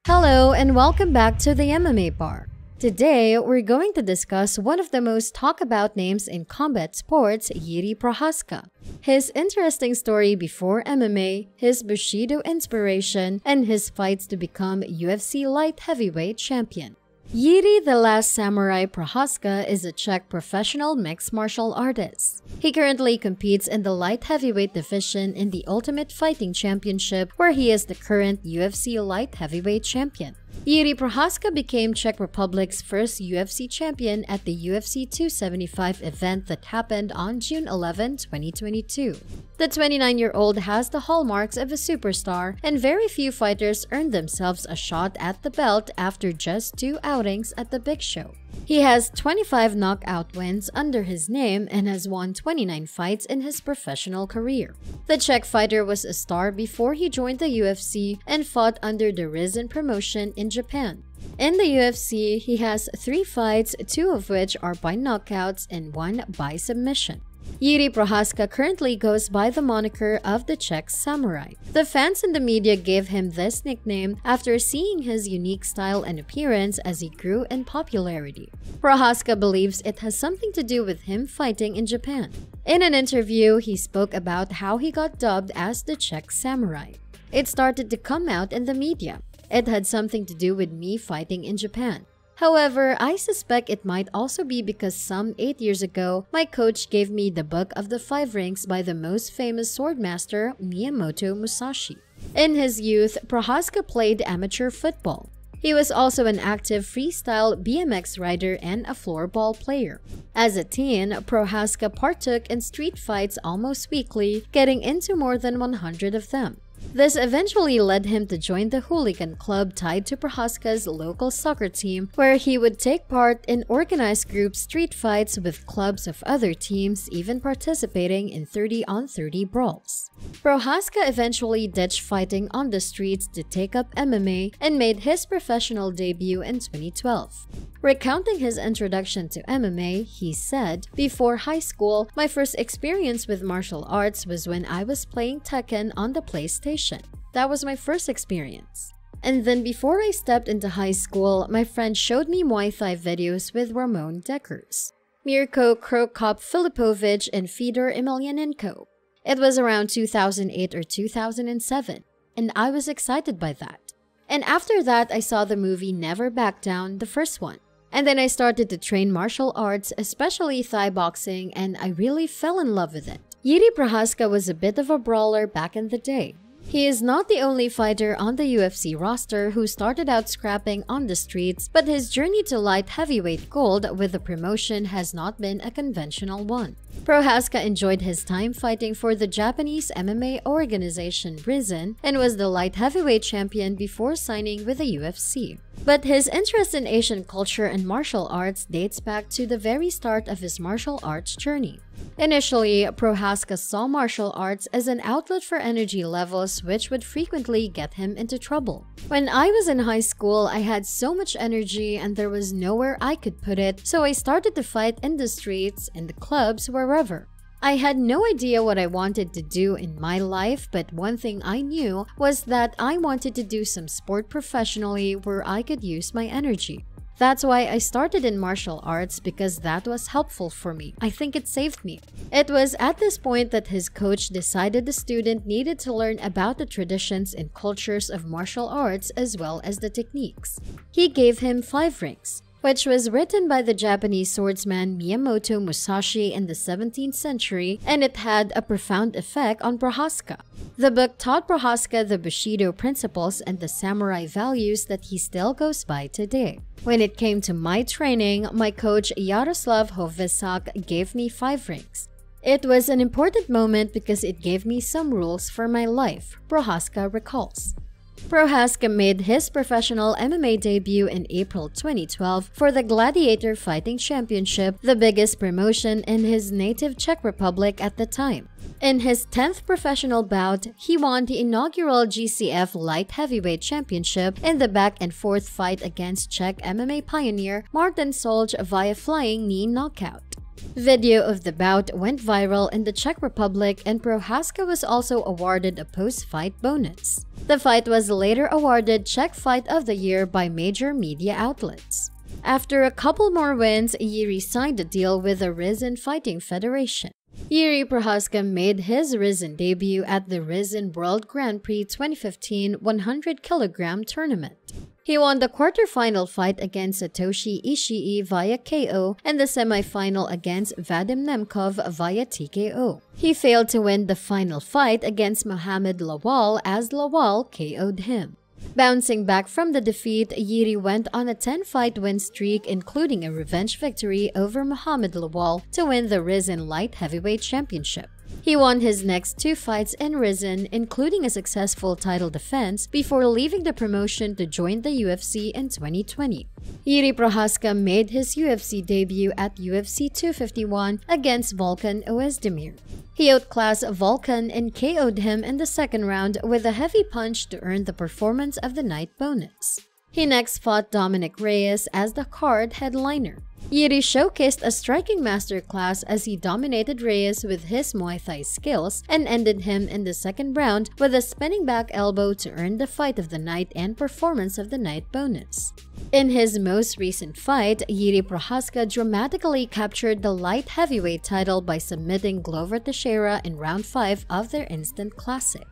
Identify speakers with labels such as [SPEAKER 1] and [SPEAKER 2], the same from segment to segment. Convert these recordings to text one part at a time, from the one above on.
[SPEAKER 1] Hello and welcome back to the MMA Bar. Today, we're going to discuss one of the most talked about names in combat sports, Jiri Prochazka. His interesting story before MMA, his bushido inspiration, and his fights to become UFC Light-heavyweight champion. Jiri the Last Samurai Prochazka is a Czech professional mixed martial artist. He currently competes in the light heavyweight division in the Ultimate Fighting Championship, where he is the current UFC Light Heavyweight Champion. Jiri Prochazka became Czech Republic's first UFC champion at the UFC 275 event that happened on June 11, 2022. The 29-year-old has the hallmarks of a superstar, and very few fighters earn themselves a shot at the belt after just 2 outings at the big show. He has 25 knockout wins under his name and has won 29 fights in his professional career. The Czech fighter was a star before he joined the UFC and fought under the Rizin promotion in Japan. In the UFC, he has 3 fights, 2 of which are by knockouts and 1 by submission. Jiri Prochazka currently goes by the moniker of the Czech Samurai. The fans and the media gave him this nickname after seeing his unique style and appearance as he grew in popularity. Prochazka believes it has something to do with him fighting in Japan. In an interview, he spoke about how he got dubbed as the Czech Samurai. It started to come out in the media. It had something to do with me fighting in Japan. However, I suspect it might also be because some 8 years ago, my coach gave me the book of the 5 rings by the most famous swordmaster Miyamoto Musashi. In his youth, Prochazka played amateur football. He was also an active freestyle BMX rider and a floorball player. As a teen, Prochazka partook in street fights almost weekly, getting into more than 100 of them. This eventually led him to join the hooligan club tied to Prochazka's local soccer team, where he would take part in organized group street fights with clubs of other teams, even participating in 30-on-30 brawls. Prochazka eventually ditched fighting on the streets to take up MMA and made his professional debut in 2012. Recounting his introduction to MMA, he said, "Before high school, my first experience with martial arts was when I was playing Tekken on the PlayStation. That was my first experience. And then before I stepped into high school, my friend showed me Muay Thai videos with Ramon Deckers, Mirko Krokop Filipovic, and Fedor Emelianenko. It was around 2008 or 2007, and I was excited by that. And after that, I saw the movie Never Back Down, the first one. And then I started to train martial arts, especially Thai boxing, and I really fell in love with it." Jiri Prochazka was a bit of a brawler back in the day. He is not the only fighter on the UFC roster who started out scrapping on the streets, but his journey to light heavyweight gold with the promotion has not been a conventional one. Prochazka enjoyed his time fighting for the Japanese MMA organization Rizin and was the light heavyweight champion before signing with the UFC. But his interest in Asian culture and martial arts dates back to the very start of his martial arts journey. Initially, Prochazka saw martial arts as an outlet for energy levels, which would frequently get him into trouble. "When I was in high school, I had so much energy and there was nowhere I could put it, so I started to fight in the streets, in the clubs, wherever. I had no idea what I wanted to do in my life, but one thing I knew was that I wanted to do some sport professionally where I could use my energy. That's why I started in martial arts, because that was helpful for me. I think it saved me." It was at this point that his coach decided the student needed to learn about the traditions and cultures of martial arts as well as the techniques. He gave him 5 rings, which was written by the Japanese swordsman Miyamoto Musashi in the 17th century, and it had a profound effect on Prochazka. The book taught Prochazka the bushido principles and the samurai values that he still goes by today. "When it came to my training, my coach Yaroslav Hovesak gave me 5 rings. It was an important moment because it gave me some rules for my life," Prochazka recalls. Prochazka made his professional MMA debut in April 2012 for the Gladiator Fighting Championship, the biggest promotion in his native Czech Republic at the time. In his 10th professional bout, he won the inaugural GCF Light-heavyweight championship in the back-and-forth fight against Czech MMA pioneer Martin Solj via flying knee knockout. Video of the bout went viral in the Czech Republic, and Prochazka was also awarded a post-fight bonus. The fight was later awarded Czech Fight of the Year by major media outlets. After a couple more wins, Jiri signed a deal with the Rizin Fighting Federation. Jiri Prochazka made his Rizin debut at the Rizin World Grand Prix 2015 100kg tournament. He won the quarterfinal fight against Satoshi Ishii via KO and the semifinal against Vadim Nemkov via TKO. He failed to win the final fight against Mohamed Lawal as Lawal KO'd him. Bouncing back from the defeat, Jiri went on a 10-fight win streak, including a revenge victory over Mohamed Lawal to win the Rizin Light-heavyweight championship. He won his next 2 fights in Rizin, including a successful title defense, before leaving the promotion to join the UFC in 2020. Jiri Prochazka made his UFC debut at UFC 251 against Volkan Oezdemir. He outclassed Volkan and KO'd him in the second round with a heavy punch to earn the Performance of the Night bonus. He next fought Dominic Reyes as the card headliner. Jiri showcased a striking masterclass as he dominated Reyes with his Muay Thai skills and ended him in the second round with a spinning back elbow to earn the Fight of the Night and Performance of the Night bonus. In his most recent fight, Jiri Prochazka dramatically captured the light heavyweight title by submitting Glover Teixeira in round 5 of their instant classic.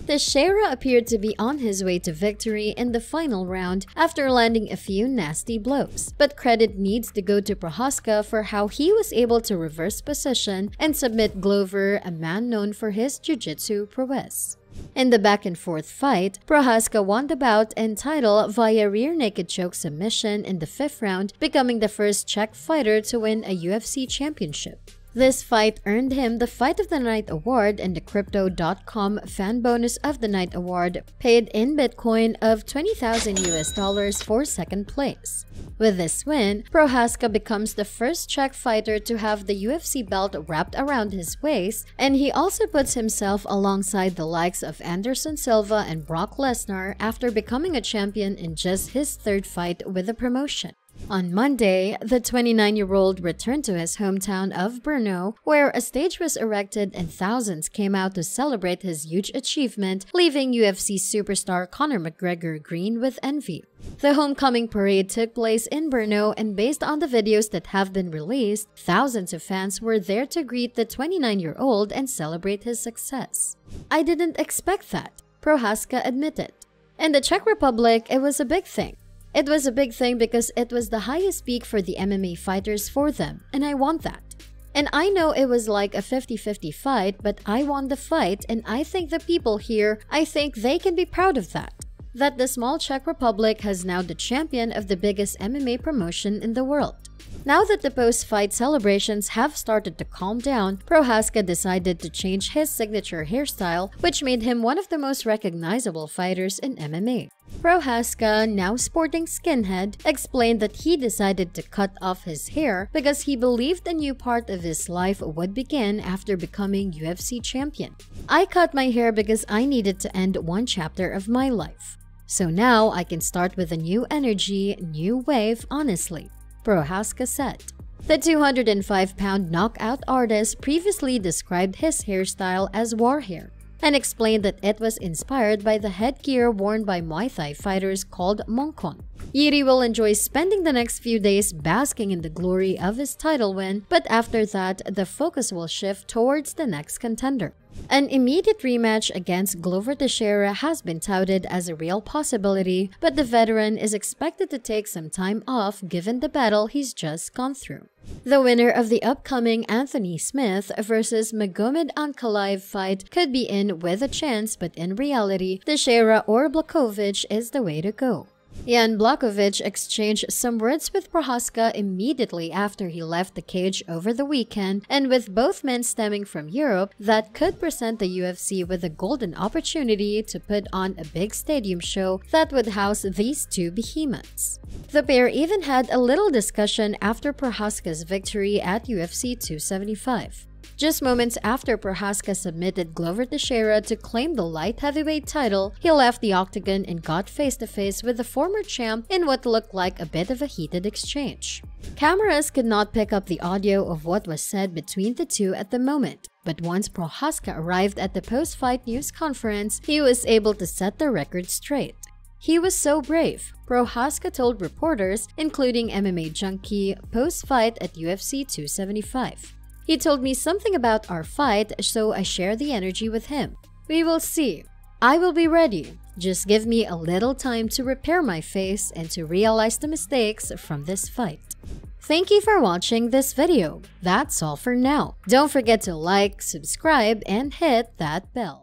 [SPEAKER 1] Teixeira appeared to be on his way to victory in the final round after landing a few nasty blows, but credit needs to go to Prochazka for how he was able to reverse position and submit Glover, a man known for his jiu-jitsu prowess. In the back-and-forth fight, Prochazka won the bout and title via rear naked choke submission in the 5th round, becoming the first Czech fighter to win a UFC championship. This fight earned him the Fight of the Night award and the Crypto.com Fan Bonus of the Night award, paid in Bitcoin of $20,000 for second place. With this win, Prochazka becomes the first Czech fighter to have the UFC belt wrapped around his waist, and he also puts himself alongside the likes of Anderson Silva and Brock Lesnar after becoming a champion in just his 3rd fight with the promotion. On Monday, the 29-year-old returned to his hometown of Brno, where a stage was erected and thousands came out to celebrate his huge achievement, leaving UFC superstar Conor McGregor green with envy. The homecoming parade took place in Brno, and based on the videos that have been released, thousands of fans were there to greet the 29-year-old and celebrate his success. "I didn't expect that," Prochazka admitted. In the Czech Republic, it was a big thing. It was a big thing because it was the highest peak for the MMA fighters for them, and I want that. And I know it was like a 50-50 fight, but I won the fight, and I think the people here, I think they can be proud of that. That the small Czech Republic has now the champion of the biggest MMA promotion in the world. Now that the post-fight celebrations have started to calm down, Prochazka decided to change his signature hairstyle, which made him one of the most recognizable fighters in MMA. Prochazka, now sporting skinhead, explained that he decided to cut off his hair because he believed a new part of his life would begin after becoming UFC champion. "I cut my hair because I needed to end one chapter of my life. So now I can start with a new energy, new wave, honestly," Prochazka said. The 205-pound knockout artist previously described his hairstyle as war hair and explained that it was inspired by the headgear worn by Muay Thai fighters called mongkon. Jiri will enjoy spending the next few days basking in the glory of his title win, but after that, the focus will shift towards the next contender. An immediate rematch against Glover Teixeira has been touted as a real possibility, but the veteran is expected to take some time off given the battle he's just gone through. The winner of the upcoming Anthony Smith vs Magomed Ankalaev fight could be in with a chance, but in reality, Teixeira or Blachowicz is the way to go. Jan Blachowicz exchanged some words with Prochazka immediately after he left the cage over the weekend, and with both men stemming from Europe, that could present the UFC with a golden opportunity to put on a big stadium show that would house these two behemoths. The pair even had a little discussion after Prochazka's victory at UFC 275. Just moments after Prochazka submitted Glover Teixeira to claim the light heavyweight title, he left the Octagon and got face-to-face with the former champ in what looked like a bit of a heated exchange. Cameras could not pick up the audio of what was said between the two at the moment, but once Prochazka arrived at the post-fight news conference, he was able to set the record straight. He was so brave, Prochazka told reporters, including MMA junkie Postfight at UFC 275. He told me something about our fight, so I share the energy with him. We will see. I will be ready. Just give me a little time to repair my face and to realize the mistakes from this fight. Thank you for watching this video. That's all for now. Don't forget to like, subscribe, and hit that bell.